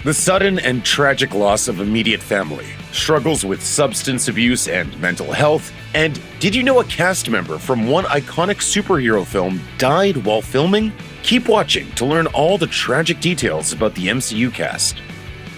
The sudden and tragic loss of immediate family, struggles with substance abuse and mental health, and did you know a cast member from one iconic superhero film died while filming? Keep watching to learn all the tragic details about the MCU cast.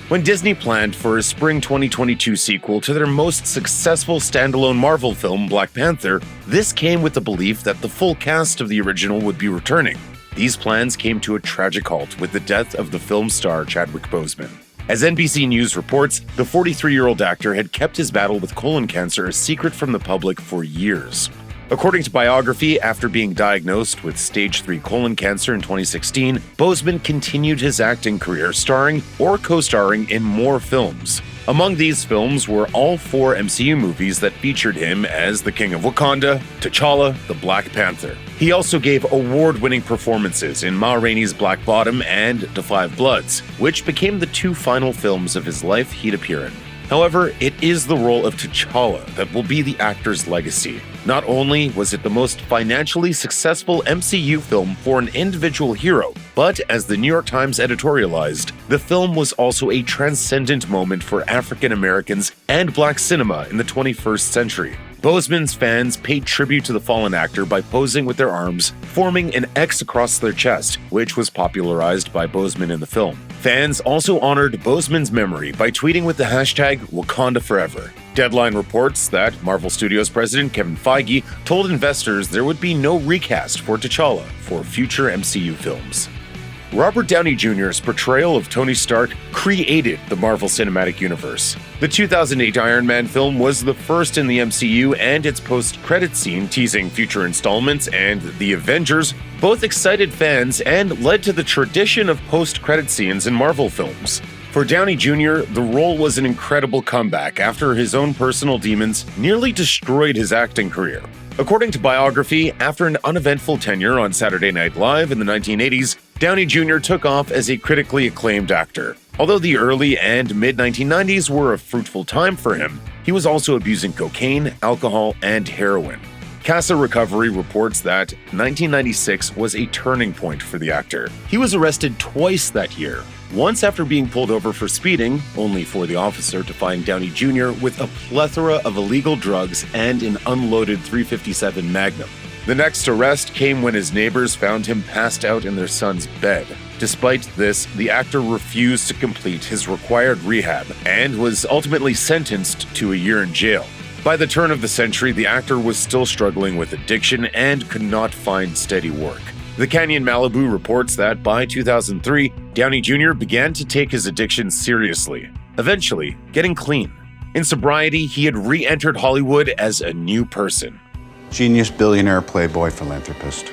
When Disney planned for a spring 2022 sequel to their most successful standalone Marvel film, Black Panther, this came with the belief that the full cast of the original would be returning. These plans came to a tragic halt with the death of the film star Chadwick Boseman. As NBC News reports, the 43-year-old actor had kept his battle with colon cancer a secret from the public for years. According to biography, after being diagnosed with stage 3 colon cancer in 2016, Boseman continued his acting career starring or co-starring in more films. Among these films were all 4 MCU movies that featured him as the King of Wakanda, T'Challa, the Black Panther. He also gave award-winning performances in Ma Rainey's Black Bottom and Da 5 Bloods, which became the 2 final films of his life he'd appear in. However, it is the role of T'Challa that will be the actor's legacy. Not only was it the most financially successful MCU film for an individual hero, but as the New York Times editorialized, the film was also a transcendent moment for African Americans and Black cinema in the 21st century. Boseman's fans paid tribute to the fallen actor by posing with their arms, forming an X across their chest, which was popularized by Boseman in the film. Fans also honored Boseman's memory by tweeting with the hashtag #WakandaForever. Deadline reports that Marvel Studios president Kevin Feige told investors there would be no recast for T'Challa for future MCU films. Robert Downey Jr.'s portrayal of Tony Stark created the Marvel Cinematic Universe. The 2008 Iron Man film was the first in the MCU, and its post-credit scene teasing future installments and The Avengers both excited fans and led to the tradition of post-credit scenes in Marvel films. For Downey Jr., the role was an incredible comeback after his own personal demons nearly destroyed his acting career. According to biography, after an uneventful tenure on Saturday Night Live in the 1980s, Downey Jr. took off as a critically acclaimed actor. Although the early and mid-1990s were a fruitful time for him, he was also abusing cocaine, alcohol, and heroin. Casa Recovery reports that 1996 was a turning point for the actor. He was arrested twice that year, once after being pulled over for speeding, only for the officer to find Downey Jr. with a plethora of illegal drugs and an unloaded .357 Magnum. The next arrest came when his neighbors found him passed out in their son's bed. Despite this, the actor refused to complete his required rehab and was ultimately sentenced to a year in jail. By the turn of the century, the actor was still struggling with addiction and could not find steady work. The Canyon Malibu reports that by 2003, Downey Jr. began to take his addiction seriously, eventually getting clean. In sobriety, he had re-entered Hollywood as a new person. Genius, billionaire, playboy, philanthropist.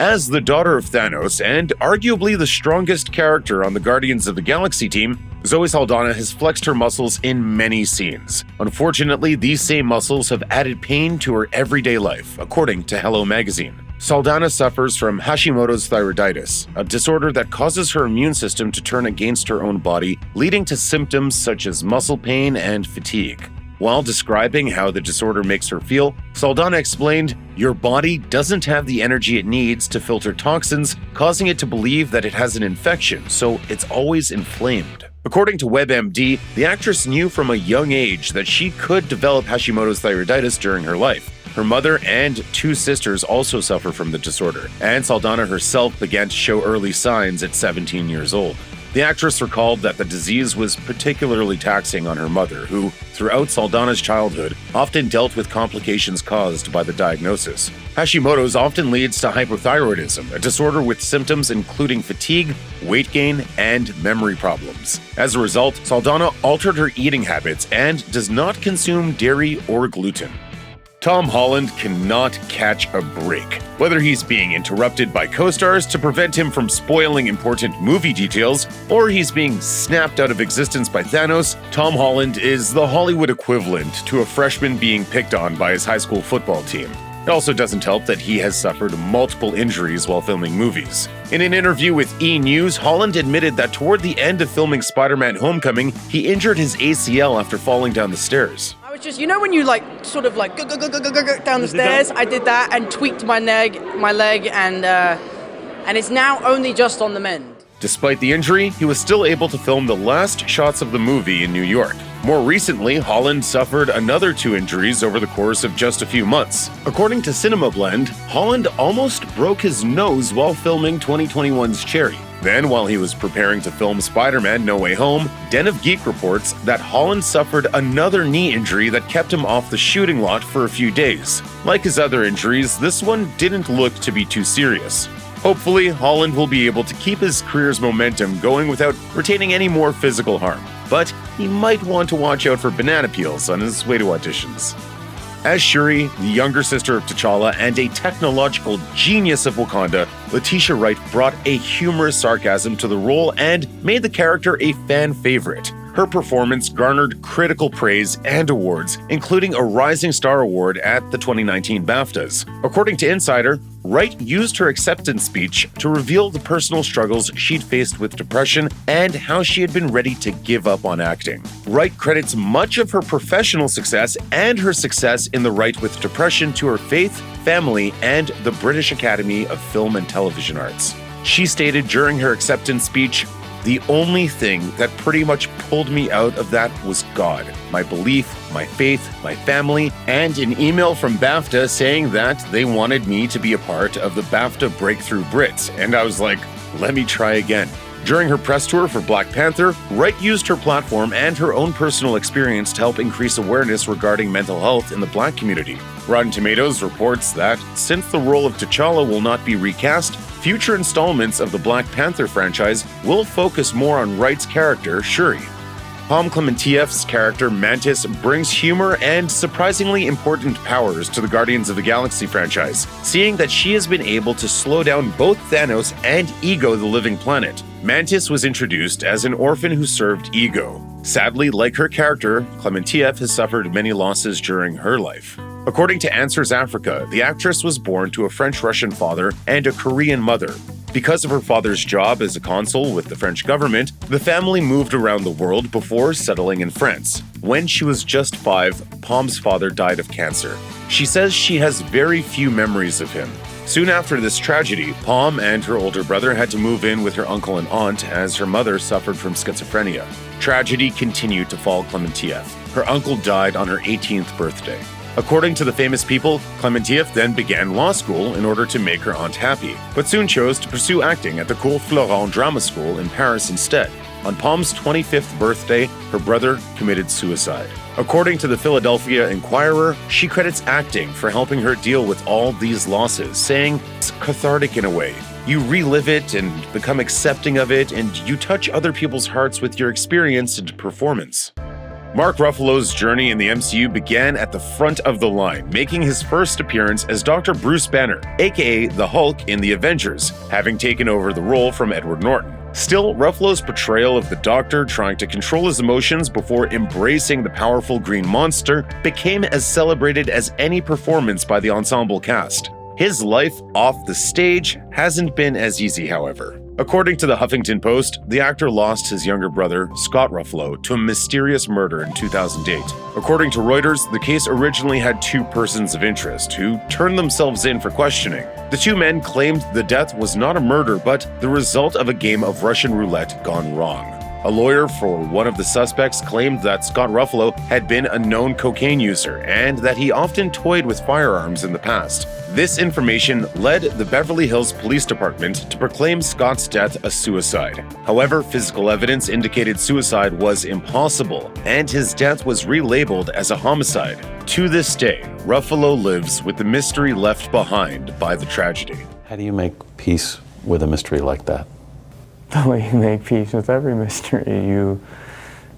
As the daughter of Thanos and arguably the strongest character on the Guardians of the Galaxy team, Zoe Saldana has flexed her muscles in many scenes. Unfortunately, these same muscles have added pain to her everyday life, according to Hello Magazine. Saldana suffers from Hashimoto's thyroiditis, a disorder that causes her immune system to turn against her own body, leading to symptoms such as muscle pain and fatigue. While describing how the disorder makes her feel, Saldana explained, "Your body doesn't have the energy it needs to filter toxins, causing it to believe that it has an infection, so it's always inflamed." According to WebMD, the actress knew from a young age that she could develop Hashimoto's thyroiditis during her life. Her mother and 2 sisters also suffer from the disorder, and Saldana herself began to show early signs at 17 years old. The actress recalled that the disease was particularly taxing on her mother, who, throughout Saldana's childhood, often dealt with complications caused by the diagnosis. Hashimoto's often leads to hypothyroidism, a disorder with symptoms including fatigue, weight gain, and memory problems. As a result, Saldana altered her eating habits and does not consume dairy or gluten. Tom Holland cannot catch a break. Whether he's being interrupted by co-stars to prevent him from spoiling important movie details, or he's being snapped out of existence by Thanos, Tom Holland is the Hollywood equivalent to a freshman being picked on by his high school football team. It also doesn't help that he has suffered multiple injuries while filming movies. In an interview with E! News, Holland admitted that toward the end of filming Spider-Man: Homecoming, he injured his ACL after falling down the stairs. I was just, when you sort of go down the stairs, I did that and tweaked my leg, and it's now only just on the mend. Despite the injury, he was still able to film the last shots of the movie in New York. More recently, Holland suffered another 2 injuries over the course of just a few months. According to Cinema Blend, Holland almost broke his nose while filming 2021's Cherry. Then, while he was preparing to film Spider-Man: No Way Home, Den of Geek reports that Holland suffered another knee injury that kept him off the shooting lot for a few days. Like his other injuries, this one didn't look to be too serious. Hopefully, Holland will be able to keep his career's momentum going without retaining any more physical harm. But he might want to watch out for banana peels on his way to auditions. As Shuri, the younger sister of T'Challa and a technological genius of Wakanda, Letitia Wright brought a humorous sarcasm to the role and made the character a fan favorite. Her performance garnered critical praise and awards, including a Rising Star Award at the 2019 BAFTAs. According to Insider, Wright used her acceptance speech to reveal the personal struggles she'd faced with depression and how she had been ready to give up on acting. Wright credits much of her professional success and her success in the Wright with depression to her faith, family, and the British Academy of Film and Television Arts. She stated during her acceptance speech, "The only thing that pretty much pulled me out of that was God, my belief, my faith, my family, and an email from BAFTA saying that they wanted me to be a part of the BAFTA Breakthrough Brits, and I was like, let me try again." During her press tour for Black Panther, Wright used her platform and her own personal experience to help increase awareness regarding mental health in the Black community. Rotten Tomatoes reports that since the role of T'Challa will not be recast, future installments of the Black Panther franchise will focus more on Wright's character, Shuri. Klementieff's character Mantis brings humor and surprisingly important powers to the Guardians of the Galaxy franchise, seeing that she has been able to slow down both Thanos and Ego the Living Planet. Mantis was introduced as an orphan who served Ego. Sadly, like her character, Klementieff has suffered many losses during her life. According to Answers Africa, the actress was born to a French-Russian father and a Korean mother. Because of her father's job as a consul with the French government, the family moved around the world before settling in France. When she was just 5, Pom's father died of cancer. She says she has very few memories of him. Soon after this tragedy, Pom and her older brother had to move in with her uncle and aunt as her mother suffered from schizophrenia. Tragedy continued to fall Klementieff. Her uncle died on her 18th birthday. According to the famous people, Klementieff then began law school in order to make her aunt happy, but soon chose to pursue acting at the Cours Florent Drama School in Paris instead. On Pom's 25th birthday, her brother committed suicide. According to the Philadelphia Inquirer, she credits acting for helping her deal with all these losses, saying, "It's cathartic in a way. You relive it and become accepting of it, and you touch other people's hearts with your experience and performance." Mark Ruffalo's journey in the MCU began at the front of the line, making his first appearance as Dr. Bruce Banner, aka the Hulk in The Avengers, having taken over the role from Edward Norton. Still, Ruffalo's portrayal of the Doctor trying to control his emotions before embracing the powerful green monster became as celebrated as any performance by the ensemble cast. His life off the stage hasn't been as easy, however. According to the Huffington Post, the actor lost his younger brother, Scott Ruffalo, to a mysterious murder in 2008. According to Reuters, the case originally had 2 persons of interest who turned themselves in for questioning. The 2 men claimed the death was not a murder, but the result of a game of Russian roulette gone wrong. A lawyer for one of the suspects claimed that Scott Ruffalo had been a known cocaine user and that he often toyed with firearms in the past. This information led the Beverly Hills Police Department to proclaim Scott's death a suicide. However, physical evidence indicated suicide was impossible, and his death was relabeled as a homicide. To this day, Ruffalo lives with the mystery left behind by the tragedy. How do you make peace with a mystery like that? The way you make peace with every mystery,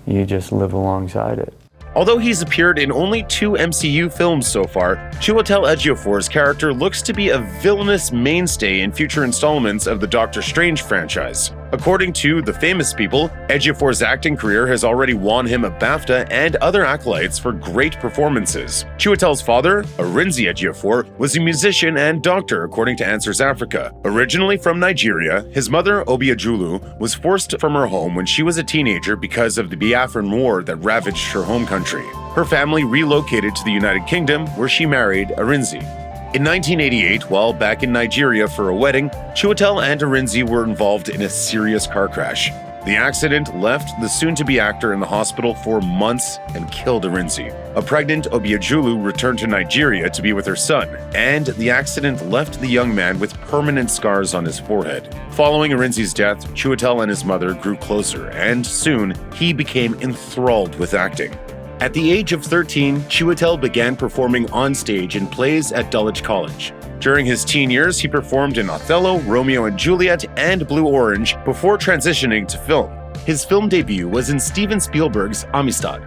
you just live alongside it. Although he's appeared in only 2 MCU films so far, Chiwetel Ejiofor's character looks to be a villainous mainstay in future installments of the Doctor Strange franchise. According to The Famous People, Ejiofor's acting career has already won him a BAFTA and other accolades for great performances. Chiwetel's father, Arinze Ejiofor, was a musician and doctor, according to Answers Africa. Originally from Nigeria, his mother, Obiajulu, was forced from her home when she was a teenager because of the Biafran War that ravaged her home country. Her family relocated to the United Kingdom, where she married Arinze. In 1988, while back in Nigeria for a wedding, Chiwetel and Ejiofor were involved in a serious car crash. The accident left the soon-to-be actor in the hospital for months and killed Ejiofor. A pregnant Obiajulu returned to Nigeria to be with her son, and the accident left the young man with permanent scars on his forehead. Following Ejiofor's death, Chiwetel and his mother grew closer, and soon he became enthralled with acting. At the age of 13, Chiwetel began performing on stage in plays at Dulwich College. During his teen years, he performed in Othello, Romeo and Juliet, and Blue Orange before transitioning to film. His film debut was in Steven Spielberg's Amistad.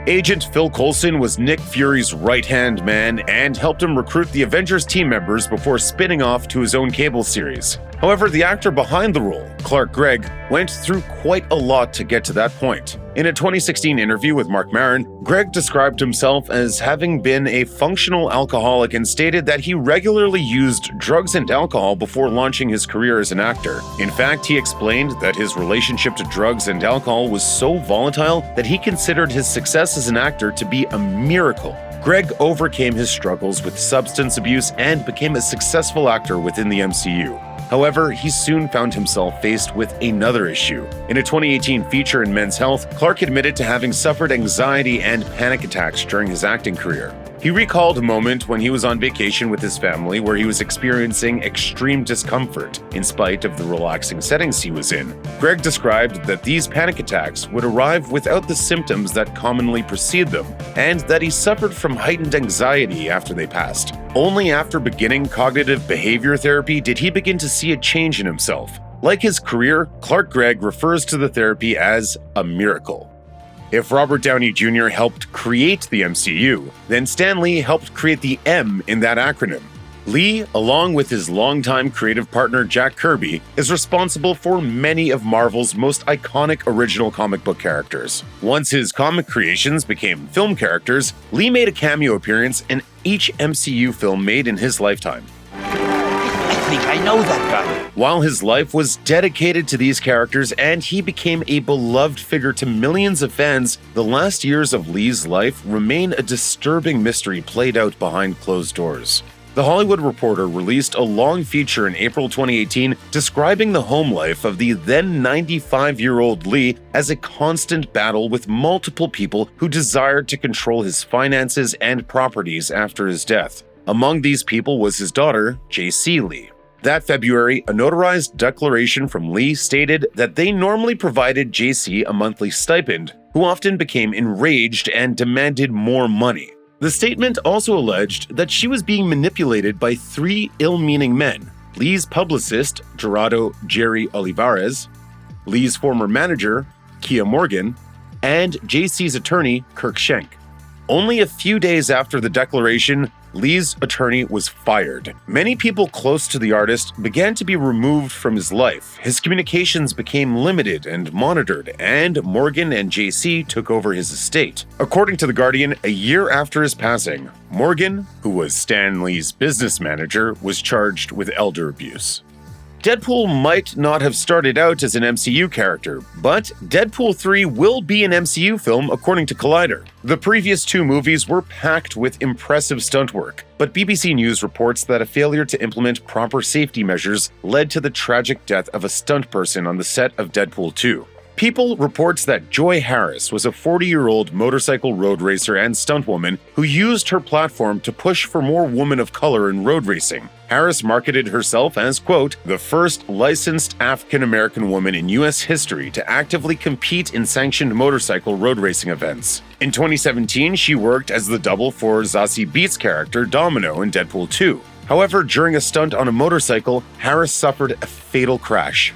Agent Phil Coulson was Nick Fury's right-hand man and helped him recruit the Avengers team members before spinning off to his own cable series. However, the actor behind the role, Gregg, went through quite a lot to get to that point. In a 2016 interview with Marc Maron, Gregg described himself as having been a functional alcoholic and stated that he regularly used drugs and alcohol before launching his career as an actor. In fact, he explained that his relationship to drugs and alcohol was so volatile that he considered his success as an actor to be a miracle. Gregg overcame his struggles with substance abuse and became a successful actor within the MCU. However, he soon found himself faced with another issue. In a 2018 feature in Men's Health, Clark admitted to having suffered anxiety and panic attacks during his acting career. He recalled a moment when he was on vacation with his family where he was experiencing extreme discomfort in spite of the relaxing settings he was in. Gregg described that these panic attacks would arrive without the symptoms that commonly precede them, and that he suffered from heightened anxiety after they passed. Only after beginning cognitive behavior therapy did he begin to see a change in himself. Like his career, Gregg refers to the therapy as a miracle. If Robert Downey Jr. helped create the MCU, then Stan Lee helped create the M in that acronym. Lee, along with his longtime creative partner Jack Kirby, is responsible for many of Marvel's most iconic original comic book characters. Once his comic creations became film characters, Lee made a cameo appearance in each MCU film made in his lifetime. I know that guy. While his life was dedicated to these characters and he became a beloved figure to millions of fans, the last years of Lee's life remain a disturbing mystery played out behind closed doors. The Hollywood Reporter released a long feature in April 2018 describing the home life of the then 95-year-old Lee as a constant battle with multiple people who desired to control his finances and properties after his death. Among these people was his daughter, JC Lee. That February, a notarized declaration from Lee stated that they normally provided JC a monthly stipend, who often became enraged and demanded more money. The statement also alleged that she was being manipulated by three ill-meaning men: Lee's publicist, Gerardo Jerry Olivares, Lee's former manager, Kia Morgan, and JC's attorney, Kirk Schenk. Only a few days after the declaration, Lee's attorney was fired. Many people close to the artist began to be removed from his life. His communications became limited and monitored, and Morgan and JC took over his estate. According to The Guardian, a year after his passing, Morgan, who was Stan Lee's business manager, was charged with elder abuse. Deadpool might not have started out as an MCU character, but Deadpool 3 will be an MCU film according to Collider. The previous two movies were packed with impressive stunt work, but BBC News reports that a failure to implement proper safety measures led to the tragic death of a stunt person on the set of Deadpool 2. People reports that Joy Harris was a 40-year-old motorcycle road racer and stuntwoman who used her platform to push for more women of color in road racing. Harris marketed herself as, quote, the first licensed African-American woman in U.S. history to actively compete in sanctioned motorcycle road racing events. In 2017, she worked as the double for Zazie Beetz' character Domino in Deadpool 2. However, during a stunt on a motorcycle, Harris suffered a fatal crash.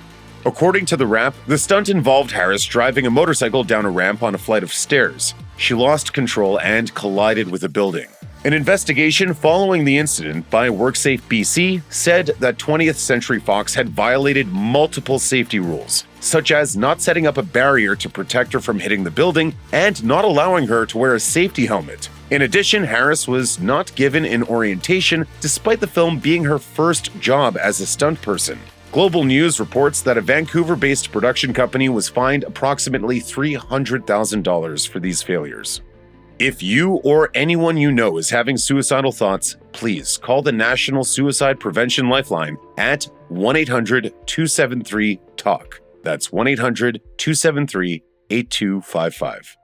According to the Wrap, the stunt involved Harris driving a motorcycle down a ramp on a flight of stairs. She lost control and collided with a building. An investigation following the incident by WorkSafe BC said that 20th Century Fox had violated multiple safety rules, such as not setting up a barrier to protect her from hitting the building and not allowing her to wear a safety helmet. In addition, Harris was not given an orientation despite the film being her first job as a stunt person. Global News reports that a Vancouver-based production company was fined approximately $300,000 for these failures. If you or anyone you know is having suicidal thoughts, please call the National Suicide Prevention Lifeline at 1-800-273-TALK. That's 1-800-273-8255.